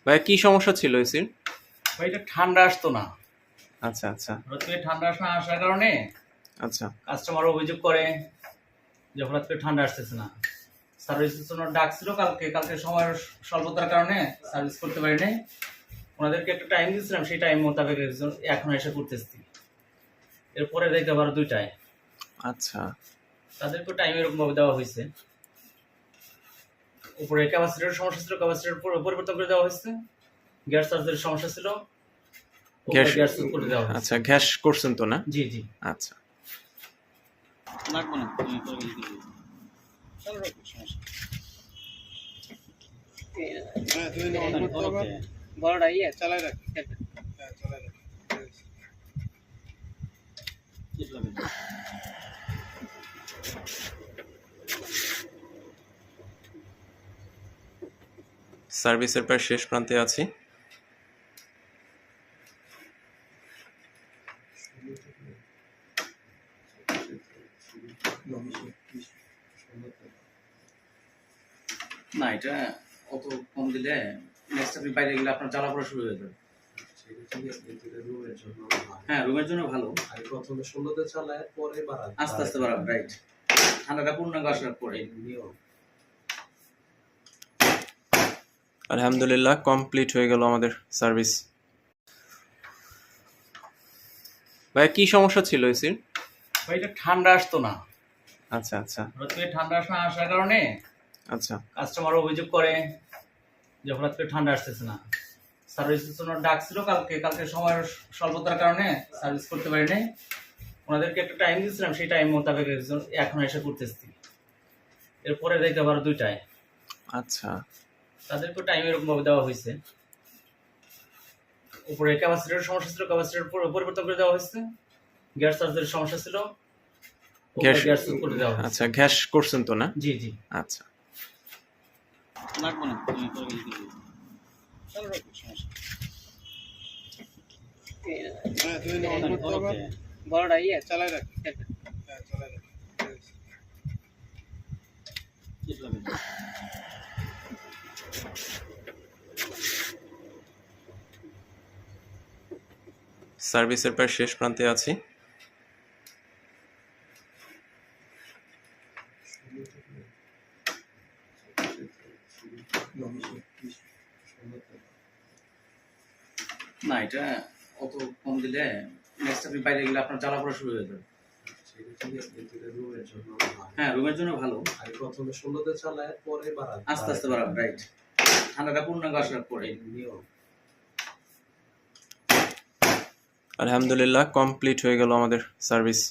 ভাই কি সমস্যা ছিল এসির? ভাই এটা ঠান্ডা আসতো না। আচ্ছা আচ্ছা হঠাৎ করে ঠান্ডা না আসার কারণে আচ্ছা কাস্টমার অভিযোগ করে যে হঠাৎ করে ঠান্ডা আসতেছে না। সার্ভিসের জন্য ডাকছিল কালকে সময়ের স্বল্পতার কারণে সার্ভিস করতে পারি নাই। ওনাদেরকে একটা টাইম দিয়েছিলাম, সেই টাইম মোতাবেক এখন এসে করতেছি। এরপরে দেখতে আবার 2টায় আচ্ছা তাদেরকে টাইম এরকম ভাবে দেওয়া হয়েছে। উপরে ক্যাপাসিটরের সমস্যা ছিল, ক্যাপাসিটর পরিবর্তন করে দেওয়া হয়েছে। গ্যাস চার্জের সমস্যা ছিল, গ্যাস গ্যাস করে দেওয়া হয়েছে। আচ্ছা গ্যাস করছেন তো না? জি জি। আচ্ছা লাগবে না, তুমি পরে গেলে দিবে। চলো সমস্যা। হ্যাঁ, তুমি অন করতে হবে। বড়টা ইয়ে চালায় রাখ। হ্যাঁ, চালায় রাখ। সার্ভিসের প্রায় শেষ প্রান্তে আছি। না, এটা অত কম দিলে নেক্সট আপনি বাইরে গেলে আপনার জ্বালা পড়া শুরু হয়ে যাবে। হ্যাঁ, রুমের জন্য ভালো। আর প্রথমে 16 চালায়, পরে বাড়ায়। আস্তে আস্তে বাড়াবে, রাইট। ঠান্ডাটা পূর্ণাঙ্গ আসার পরে। আলহামদুলিল্লাহ কমপ্লিট হয়ে গেল আমাদের সার্ভিস। ভাই কি সমস্যা ছিল এসির? ভাই এটা ঠান্ডা আসতো না। আচ্ছা আচ্ছা হঠাৎ করে ঠান্ডা না আসার কারণে আচ্ছা কাস্টমার অভিযোগ করে যে হঠাৎ করে ঠান্ডা আসতেছে না। সার্ভিসের জন্য ডাকছিল কালকে সময়ের স্বল্পতার কারণে সার্ভিস করতে পারি নাই। ওনাদেরকে একটা টাইম দিয়েছিলাম, সেই টাইম মোতাবেক এখন এসে করতেছি। এরপরে দেখতে আবার 2টায় আচ্ছা তাদেরকে টাইম এরকম ভাবে দেওয়া হয়েছে। উপরে ক্যাপাসিটরের সমস্যা ছিল, ক্যাপাসিটর পরিবর্তন করে দেওয়া হয়েছে। গ্যাস চার্জের সমস্যা ছিল, গ্যাস করে দেওয়া হয়েছে। আচ্ছা গ্যাস করছেন তো না? জি জি। আচ্ছা লাগবে না, তুমি পরে গেলে দিবে। চলো সমস্যা। হ্যাঁ, তুমি অন করতে হবে। বড়টা ইয়ে চালায় রাখ। হ্যাঁ, চালায় রাখ। সার্ভিসের প্রায় শেষ প্রান্তে আছি। না, এটা অত কম দিলে নেক্সট আপনি বাইরে গেলে আপনার জ্বালা পড়া শুরু হয়ে যাবে। হ্যাঁ, রুমের জন্য ভালো। আর প্রথমে 16 চালায়, পরে বাড়ায়। আস্তে আস্তে বাড়াবে, রাইট। ঠান্ডাটা পূর্ণাঙ্গ আসার পরে। আলহামদুলিল্লাহ কমপ্লিট হয়ে গেল আমাদের সার্ভিস।